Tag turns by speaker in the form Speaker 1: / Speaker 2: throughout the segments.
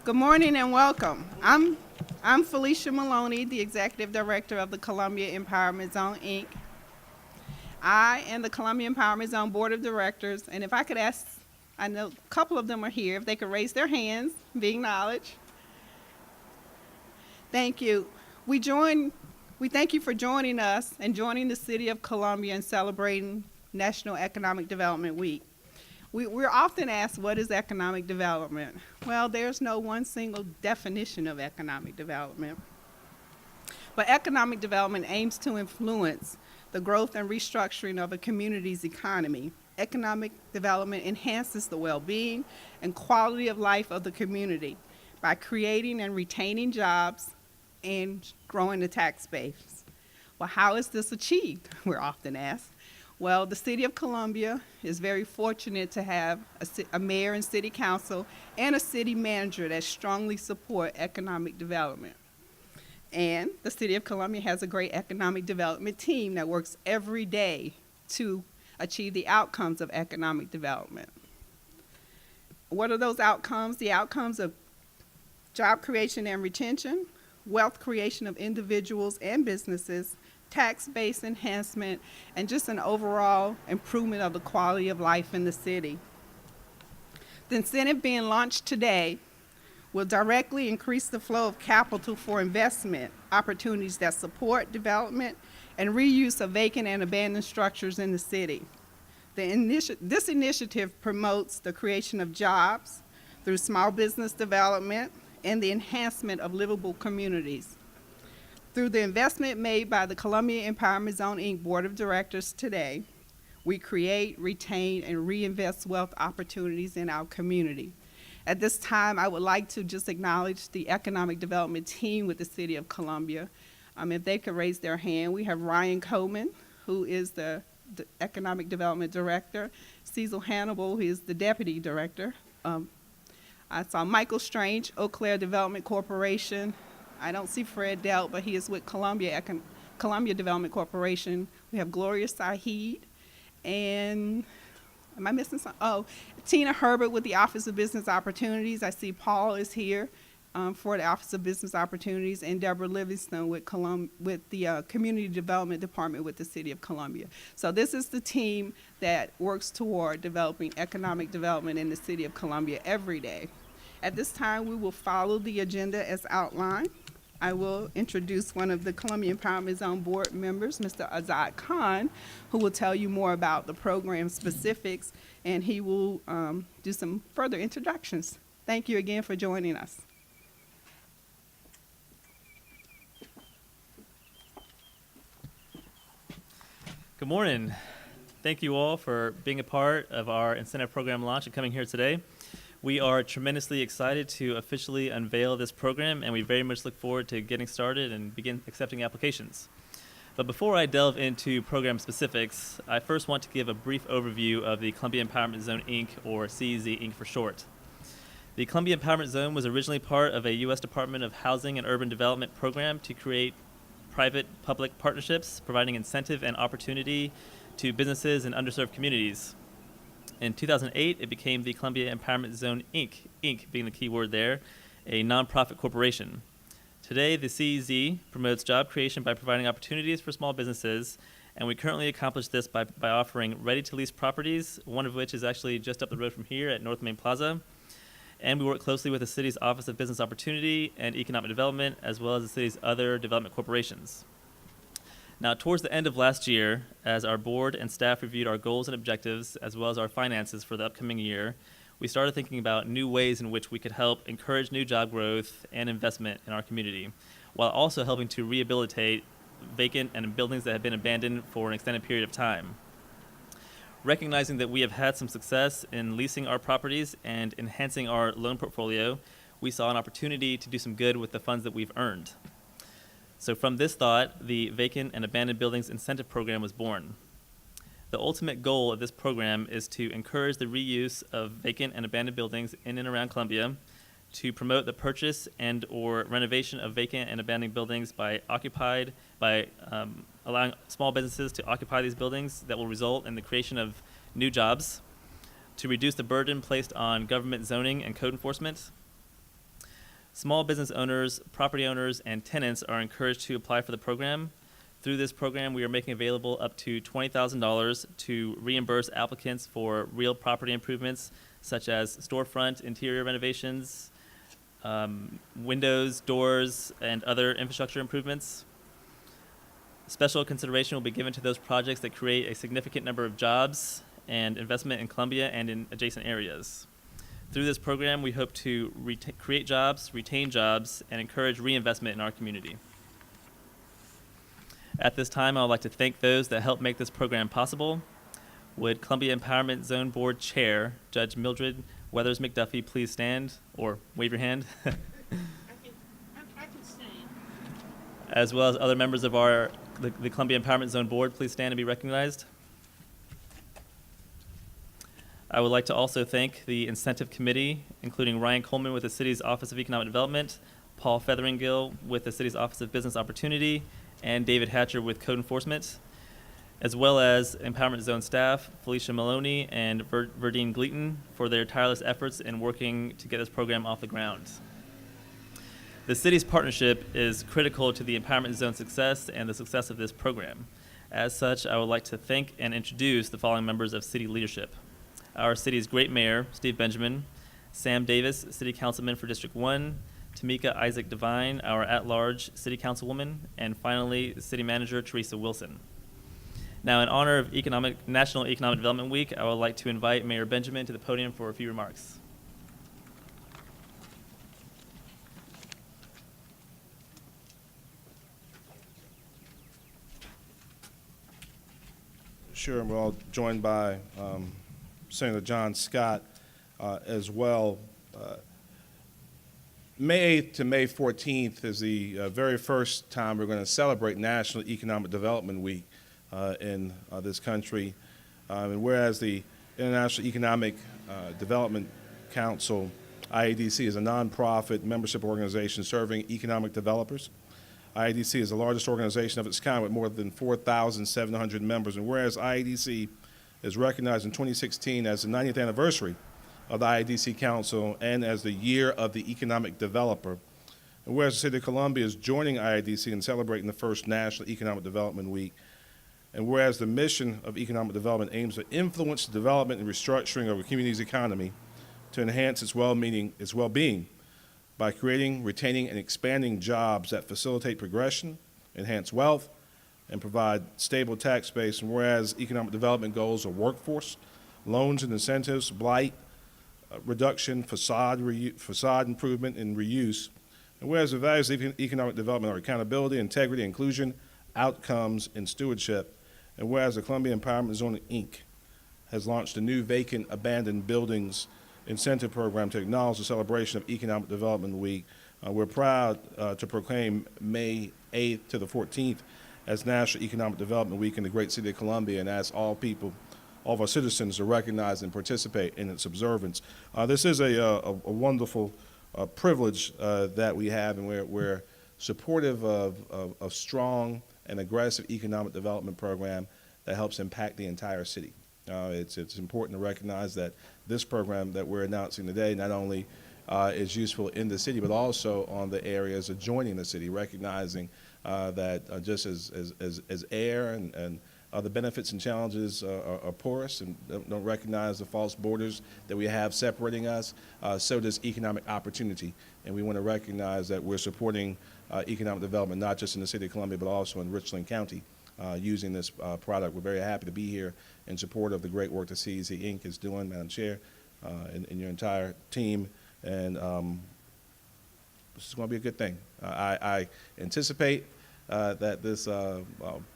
Speaker 1: Good morning and welcome. I'm Felicia Maloney, the Executive Director of the Columbia Empowerment Zone, Inc. I and the Columbia Empowerment Zone Board of Directors, and if I could ask, I know a couple of them are here, if they could raise their hands, be acknowledged. Thank you. We thank you for joining us and joining the City of Columbia in celebrating National Economic Development Week. We're often asked, what is economic development? Well, there's no one single definition of economic development. But economic development aims to influence the growth and restructuring of a community's economy. Economic development enhances the well-being and quality of life of the community by creating and retaining jobs and growing the tax base. Well, how is this achieved? We're often asked. Well, the City of Columbia is very fortunate to have a mayor and city council and a city manager that strongly support economic development. And the City of Columbia has a great economic development team that works every day to achieve the outcomes of economic development. What are those outcomes? The outcomes of job creation and retention, wealth creation of individuals and businesses, tax base enhancement, and just an overall improvement of the quality of life in the city. The incentive being launched today will directly increase the flow of capital for investment opportunities that support development and reuse of vacant and abandoned structures in the city. This initiative promotes the creation of jobs through small business development and the enhancement of livable communities. Through the investment made by the Columbia Empowerment Zone, Inc. Board of Directors today, we create, retain, and reinvest wealth opportunities in our community. At this time, I would like to just acknowledge the economic development team with the City of Columbia. If they could raise their hand, we have Ryan Coleman, who is the Economic Development Director, Cecil Hannibal, who is the Deputy Director. I saw Michael Strange, Eau Claire Development Corporation. I don't see Fred Delt, but he is with Columbia Development Corporation. We have Gloria Saheed, and am I missing something? Oh, Tina Herbert with the Office of Business Opportunities. I see Paul is here for the Office of Business Opportunities, and Deborah Livingston with the Community Development Department with the City of Columbia. So this is the team that works toward developing economic development in the City of Columbia every day. At this time, we will follow the agenda as outlined. I will introduce one of the Columbia Empowerment Zone board members, Mr. Azad Khan, who will tell you more about the program specifics, and he will do some further introductions. Thank you again for joining us.
Speaker 2: Good morning. Thank you all for being a part of our incentive program launch and coming here today. We are tremendously excited to officially unveil this program, and we very much look forward to getting started and begin accepting applications. But before I delve into program specifics, I first want to give a brief overview of the Columbia Empowerment Zone, Inc., or CEZ, Inc. for short. The Columbia Empowerment Zone was originally part of a U.S. Department of Housing and Urban Development program to create private-public partnerships, providing incentive and opportunity to businesses in underserved communities. In 2008, it became the Columbia Empowerment Zone, Inc. Being the key word there, a nonprofit corporation. Today, the CEZ promotes job creation by providing opportunities for small businesses, and we currently accomplish this by offering ready-to-lease properties, one of which is actually just up the road from here at North Main Plaza. And we work closely with the city's Office of Business Opportunity and Economic Development, as well as the city's other development corporations. Now, towards the end of last year, as our board and staff reviewed our goals and objectives, as well as our finances for the upcoming year, we started thinking about new ways in which we could help encourage new job growth and investment in our community, while also helping to rehabilitate vacant and buildings that have been abandoned for an extended period of time. Recognizing that we have had some success in leasing our properties and enhancing our loan portfolio, we saw an opportunity to do some good with the funds that we've earned. So from this thought, the Vacant and Abandoned Buildings Incentive Program was born. The ultimate goal of this program is to encourage the reuse of vacant and abandoned buildings in and around Columbia, to promote the purchase and or renovation of vacant and abandoned buildings by allowing small businesses to occupy these buildings that will result in the creation of new jobs, to reduce the burden placed on government zoning and code enforcement, Small business owners, property owners, and tenants are encouraged to apply for the program. Through this program, we are making available up to $20,000 to reimburse applicants for real property improvements such as storefront, interior renovations, windows, doors, and other infrastructure improvements. Special consideration will be given to those projects that create a significant number of jobs and investment in Columbia and in adjacent areas. Through this program, we hope to create jobs, retain jobs, and encourage reinvestment in our community. At this time, I would like to thank those that helped make this program possible. Would Columbia Empowerment Zone Board Chair, Judge Mildred Weathers McDuffie, please stand or wave your hand?
Speaker 1: I can stand.
Speaker 2: As well as other members of the Columbia Empowerment Zone Board, please stand and be recognized. I would like to also thank the Incentive Committee, including Ryan Coleman with the City's Office of Economic Development, Paul Featheringill with the City's Office of Business Opportunity, and David Hatcher with Code Enforcement, as well as Empowerment Zone staff, Felicia Maloney and Verdine Gleaton, for their tireless efforts in working to get this program off the ground. The city's partnership is critical to the Empowerment Zone success and the success of this program. As such, I would like to thank and introduce the following members of city leadership. Our city's great mayor, Steve Benjamin, Sam Davis, city councilman for District 1, Tamika Isaac Devine, our at-large city councilwoman, and finally, city manager Teresa Wilson. Now, in honor of National Economic Development Week, I would like to invite Mayor Benjamin to the podium for a few remarks.
Speaker 3: Sure, we're all joined by Senator John Scott as well. May 8th to May 14th is the very first time we're going to celebrate National Economic Development Week in this country. And whereas the International Economic Development Council, IEDC, is a nonprofit membership organization serving economic developers. IEDC is the largest organization of its kind with more than 4,700 members. And whereas IEDC is recognized in 2016 as the 90th anniversary of the IEDC Council and as the Year of the Economic Developer, and whereas the City of Columbia is joining IEDC in celebrating the first National Economic Development Week, and whereas the mission of economic development aims to influence the development and restructuring of a community's economy to enhance its well-being by creating, retaining, and expanding jobs that facilitate progression, enhance wealth, and provide stable tax base, and whereas economic development goals are workforce, loans and incentives, blight, reduction, facade improvement, and reuse, and whereas the values of economic development are accountability, integrity, inclusion, outcomes, and stewardship, and whereas the Columbia Empowerment Zone, Inc. has launched a new vacant abandoned buildings incentive program to acknowledge the celebration of Economic Development Week, we're proud to proclaim May 8th to the 14th as National Economic Development Week in the great city of Columbia, and ask all people, all of our citizens, to recognize and participate in its observance. This is a wonderful privilege that we have, and we're supportive of strong and aggressive economic development program that helps impact the entire city. It's important to recognize that this program that we're announcing today not only is useful in the city, but also on the areas adjoining the city, recognizing that just as air and other benefits and challenges are porous and don't recognize the false borders that we have separating us, so does economic opportunity. And we want to recognize that we're supporting economic development not just in the city of Columbia, but also in Richland County using this product. We're very happy to be here in support of the great work that CEC Inc. is doing, Madam Chair, and your entire team. And this is going to be a good thing. I anticipate that this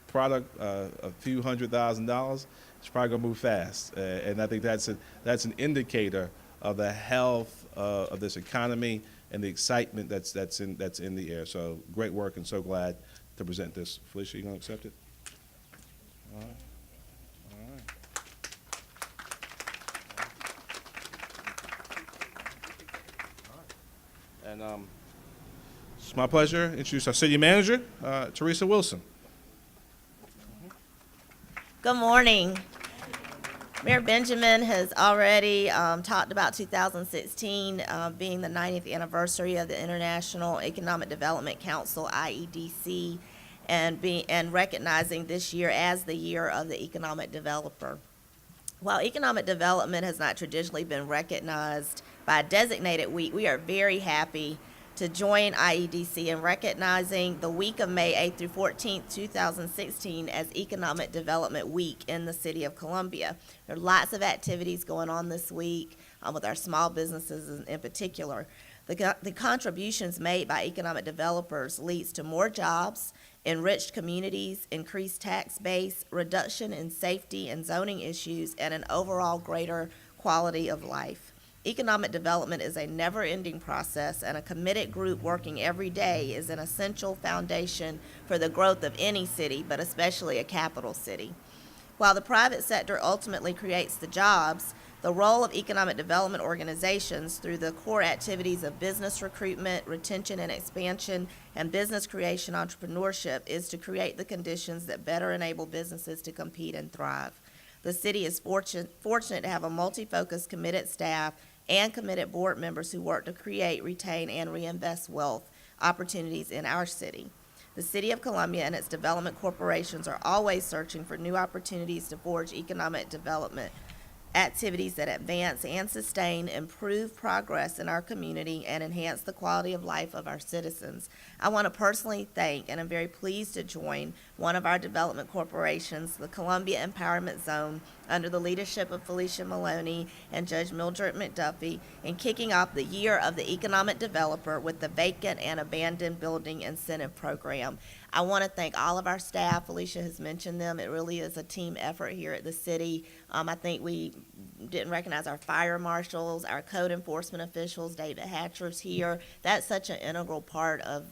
Speaker 3: product, a few $100,000, is probably going to move fast. And I think that's an indicator of the health of this economy and the excitement that's in the air. So great work, and so glad to present this. Felicia, you going to accept it? All right. All right. And it's my pleasure to introduce our city manager, Teresa Wilson.
Speaker 4: Good morning. Mayor Benjamin has already talked about 2016 being the 90th anniversary of the International Economic Development Council, IEDC, and recognizing this year as the year of the economic developer. While economic development has not traditionally been recognized by a designated week, we are very happy to join IEDC in recognizing the week of May 8th through 14th, 2016 as Economic Development Week in the City of Columbia. There are lots of activities going on this week with our small businesses in particular. The contributions made by economic developers leads to more jobs, enriched communities, increased tax base, reduction in safety and zoning issues, and an overall greater quality of life. Economic development is a never-ending process, and a committed group working every day is an essential foundation for the growth of any city, but especially a capital city. While the private sector ultimately creates the jobs, the role of economic development organizations through the core activities of business recruitment, retention and expansion, and business creation entrepreneurship is to create the conditions that better enable businesses to compete and thrive. The city is fortunate to have a multi-focused, committed staff and committed board members who work to create, retain, and reinvest wealth opportunities in our city. The City of Columbia and its development corporations are always searching for new opportunities to forge economic development activities that advance and sustain improved progress in our community and enhance the quality of life of our citizens. I want to personally thank, and I'm very pleased to join, one of our development corporations, the Columbia Empowerment Zone, under the leadership of Felicia Maloney and Judge Mildred McDuffie, in kicking off the Year of the Economic Developer with the Vacant and Abandoned Building Incentive Program. I want to thank all of our staff. Felicia has mentioned them. It really is a team effort here at the city. I think we didn't recognize our fire marshals, our code enforcement officials. David Hatcher's here. That's such an integral part of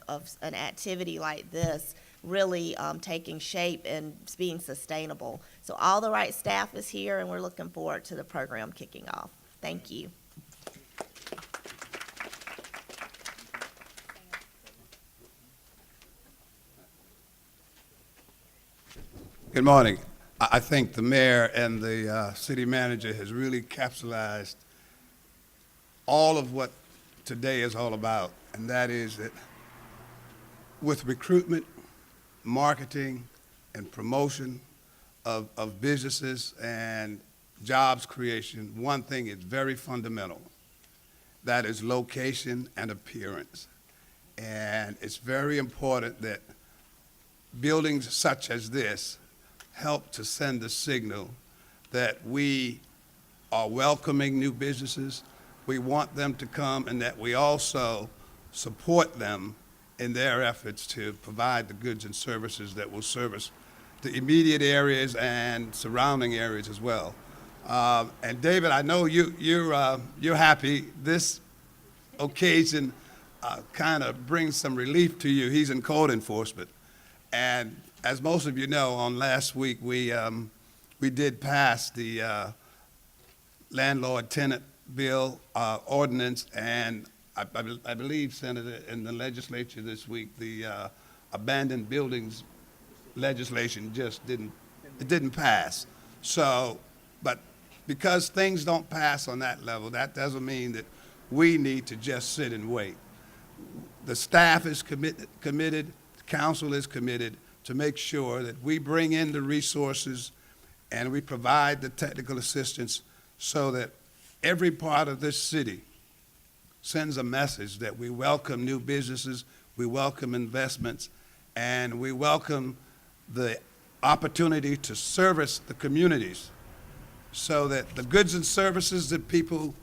Speaker 4: an activity like this, really taking shape and being sustainable. So all the right staff is here, and we're looking forward to the program kicking off. Thank you.
Speaker 5: Good morning. I think the mayor and the city manager has really capsulized all of what today is all about, and that is that with recruitment, marketing, and promotion of businesses and jobs creation, one thing is very fundamental. That is location and appearance. And it's very important that buildings such as this help to send a signal that we are welcoming new businesses, we want them to come, and that we also support them in their efforts to provide the goods and services that will service the immediate areas and surrounding areas as well. And David, I know you're happy. This occasion kind of brings some relief to you. He's in code enforcement, and as most of you know, on last week we did pass the landlord-tenant bill ordinance, and I believe, Senator, in the legislature this week, the abandoned buildings legislation just didn't pass. So, but because things don't pass on that level, that doesn't mean that we need to just sit and wait. The staff is committed, the council is committed to make sure that we bring in the resources and we provide the technical assistance so that every part of this city sends a message that we welcome new businesses, we welcome investments, and we welcome the opportunity to service the communities so that the goods and services that people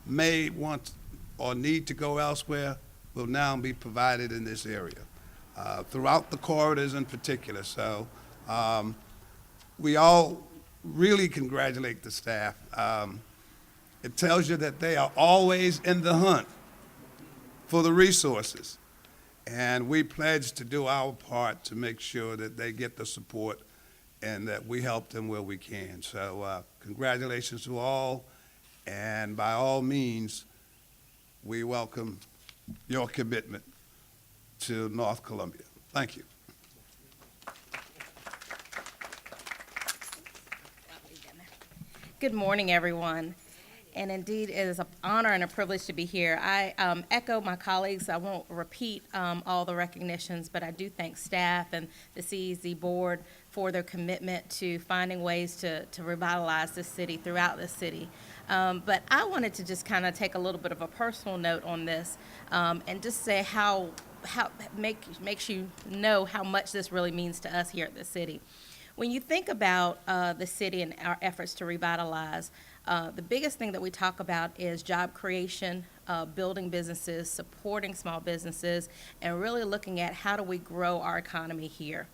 Speaker 5: may want or need to go elsewhere will now be provided in this area, throughout the corridors in particular. So we all really congratulate the staff. It tells you that they are always in the hunt for the resources. And we pledge to do our part to make sure that they get the support and that we help them where we can. So congratulations to all, and by all means, we welcome your commitment to North Columbia. Thank you.
Speaker 6: Good morning, everyone. And indeed, it is an honor and a privilege to be here. I echo my colleagues. I won't repeat all the recognitions, but I do thank staff and the CEZ board for their commitment to finding ways to revitalize this city throughout the city. But I wanted to just kind of take a little bit of a personal note on this and just say how makes you know how much this really means to us here at the city. When you think about the city and our efforts to revitalize, the biggest thing that we talk about is job creation, building businesses, supporting small businesses, and really looking at how do we grow our economy here.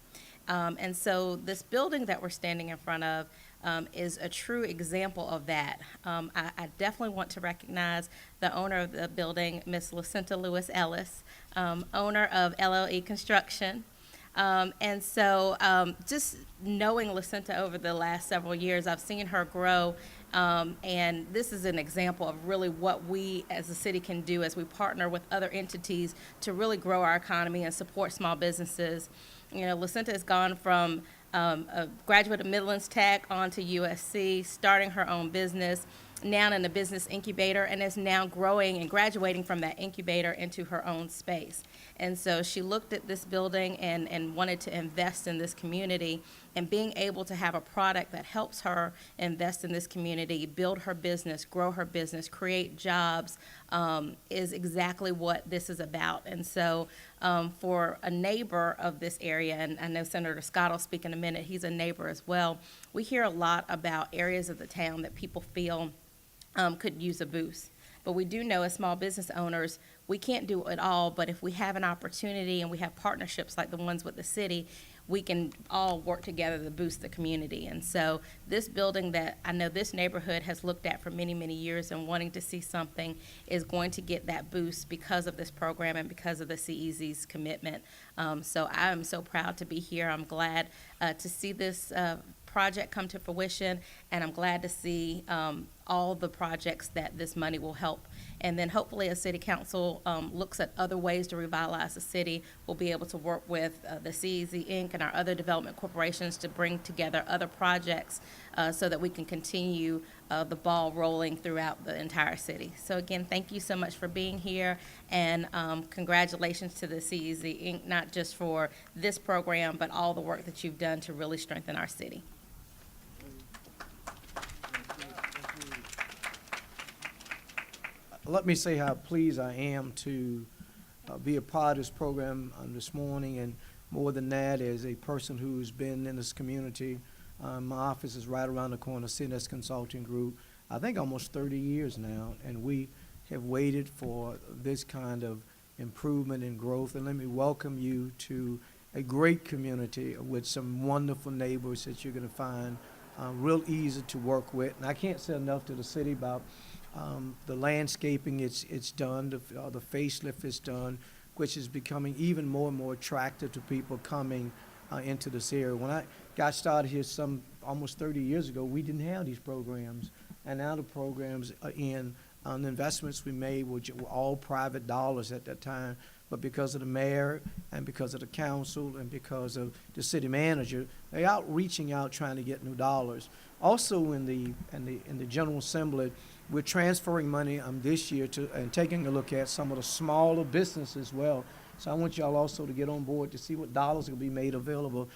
Speaker 6: And so this building that we're standing in front of is a true example of that. I definitely want to recognize the owner of the building, Ms. Lucinda Lewis Ellis, owner of LLE Construction. And so just knowing Lucinda over the last several years, I've seen her grow, and this is an example of really what we as a city can do as we partner with other entities to really grow our economy and support small businesses. You know, Lucinda has gone from a graduate of Midlands Tech on to USC, starting her own business, now in a business incubator, and is now growing and graduating from that incubator into her own space. And so she looked at this building and wanted to invest in this community, and being able to have a product that helps her invest in this community, build her business, grow her business, create jobs, is exactly what this is about. And so for a neighbor of this area, and I know Senator Scott will speak in a minute, he's a neighbor as well, we hear a lot about areas of the town that people feel could use a boost. But we do know as small business owners, we can't do it all, but if we have an opportunity and we have partnerships like the ones with the city, we can all work together to boost the community. And so this building that I know this neighborhood has looked at for many, many years and wanting to see something is going to get that boost because of this program and because of the CEZ's commitment. So I am so proud to be here. I'm glad to see this project come to fruition, and I'm glad to see all the projects that this money will help. And then hopefully as City Council looks at other ways to revitalize the city, we'll be able to work with the CEZ Inc. and our other development corporations to bring together other projects so that we can continue the ball rolling throughout the entire city. So again, thank you so much for being here, and congratulations to the CEZ Inc., not just for this program, but all the work that you've done to really strengthen our city.
Speaker 7: Let me say how pleased I am to be a part of this program this morning, and more than that, as a person who's been in this community. My office is right around the corner, CNS Consulting Group, I think almost 30 years now, and we have waited for this kind of improvement and growth. And let me welcome you to a great community with some wonderful neighbors that you're going to find real easy to work with. And I can't say enough to the city about the landscaping it's done, the facelift is done, which is becoming even more and more attractive to people coming into this area. When I got started here almost 30 years ago, we didn't have these programs, and now the programs are in. The investments we made were all private dollars at that time, but because of the mayor and because of the council and because of the city manager, they're reaching out trying to get new dollars. Also in the General Assembly, we're transferring money this year and taking a look at some of the smaller businesses as well. So I want y'all also to get on board to see what dollars will be made available,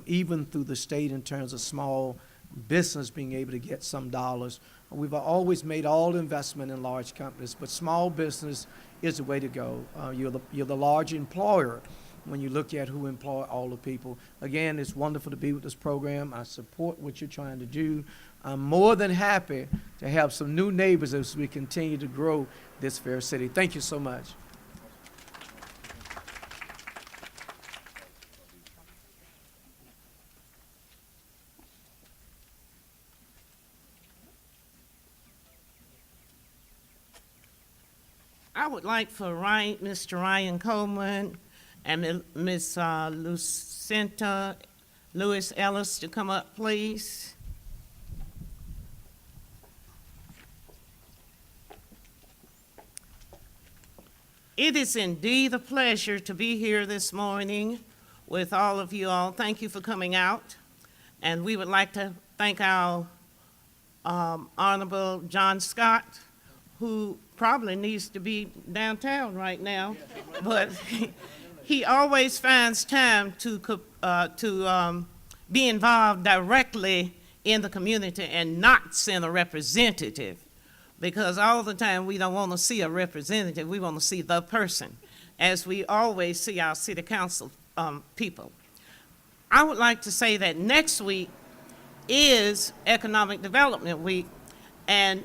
Speaker 7: even through the state in terms of small business being able to get some dollars. We've always made all investment in large companies, but small business is the way to go. You're the large employer when you look at who employ all the people. Again, it's wonderful to be with this program. I support what you're trying to do. I'm more than happy to have some new neighbors as we continue to grow this fair city. Thank you so much.
Speaker 8: I would like for Mr. Ryan Coleman and Ms. Lucinda Lewis Ellis to come up, please. It is indeed a pleasure to be here this morning with all of you all. Thank you for coming out. And we would like to thank our Honorable John Scott, who probably needs to be downtown right now, but he always finds time to be involved directly in the community and not send a representative, because all the time we don't want to see a representative, we want to see the person, as we always see our city council people. I would like to say that next week is Economic Development Week, and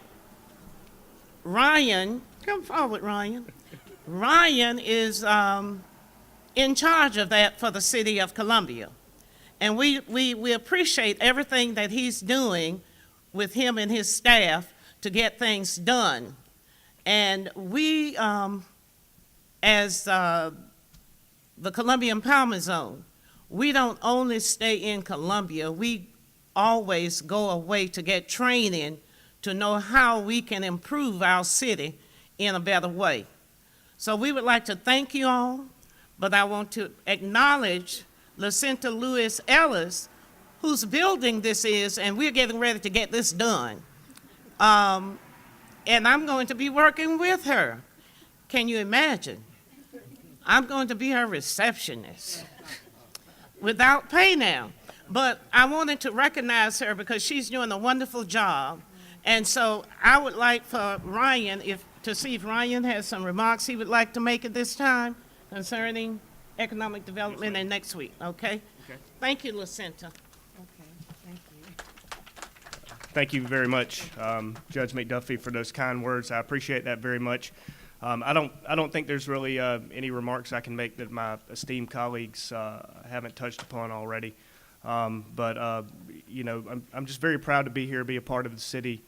Speaker 8: Ryan, come forward, Ryan. Ryan is in charge of that for the city of Columbia. And we appreciate everything that he's doing with him and his staff to get things done. And we, as the Columbia Empowerment Zone, we don't only stay in Columbia, we always go away to get training to know how we can improve our city in a better way. So we would like to thank you all, but I want to acknowledge Lucinda Lewis Ellis, whose building this is, and we're getting ready to get this done. And I'm going to be working with her. Can you imagine? I'm going to be her receptionist without pay now. But I wanted to recognize her because she's doing a wonderful job. And so I would like for Ryan, to see if Ryan has some remarks he would like to make at this time concerning economic development and next week, okay?
Speaker 9: Okay.
Speaker 8: Thank you, Lucinda.
Speaker 9: Thank you very much, Judge McDuffie, for those kind words. I appreciate that very much. I don't think there's really any remarks I can make that my esteemed colleagues haven't touched upon already. But you know, I'm just very proud to be here, be a part of the city,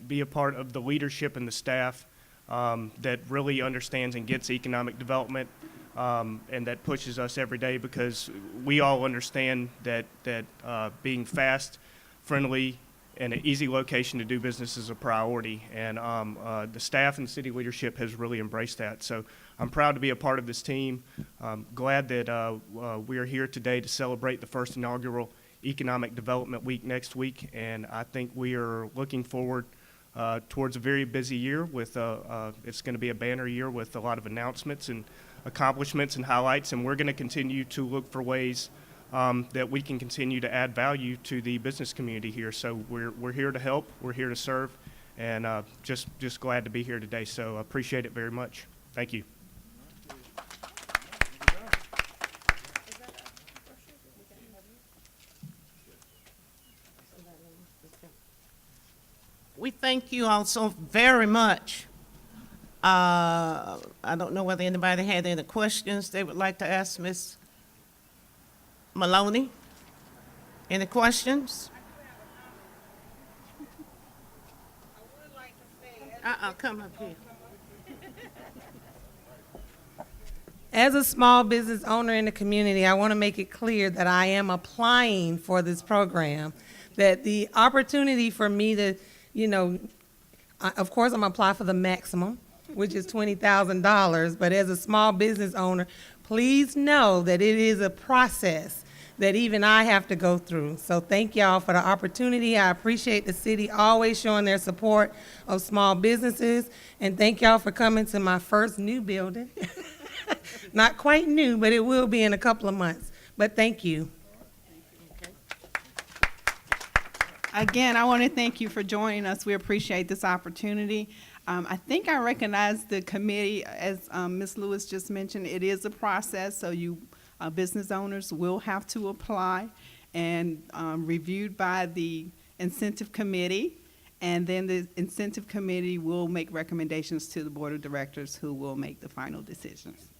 Speaker 9: be a part of the leadership and the staff that really understands and gets economic development, and that pushes us every day, because we all understand that being fast, friendly, and an easy location to do business is a priority, and the staff and city leadership has really embraced that. So I'm proud to be a part of this team. Glad that we are here today to celebrate the first inaugural Economic Development Week next week, and I think we are looking forward towards a very busy year with, it's going to be a banner year with a lot of announcements and accomplishments and highlights, and we're going to continue to look for ways that we can continue to add value to the business community here. So we're here to help, we're here to serve, and just glad to be here today. So I appreciate it very much. Thank you.
Speaker 8: We thank you all so very much. I don't know whether anybody had any questions they would like to ask Ms. Maloney. Any questions? Come up here.
Speaker 10: As a small business owner in the community, I want to make it clear that I am applying for this program, that the opportunity for me to, you know, of course I'm applying for the maximum, which is $20,000, but as a small business owner, please know that it is a process that even I have to go through. So thank y'all for the opportunity. I appreciate the city always showing their support of small businesses, and thank y'all for coming to my first new building. Not quite new, but it will be in a couple of months. But thank you.
Speaker 1: Again, I want to thank you for joining us. We appreciate this opportunity. I think I recognize the committee, as Ms. Lewis just mentioned. It is a process, so you business owners will have to apply, and reviewed by the incentive committee, and then the incentive committee will make recommendations to the board of directors, who will make the final decisions.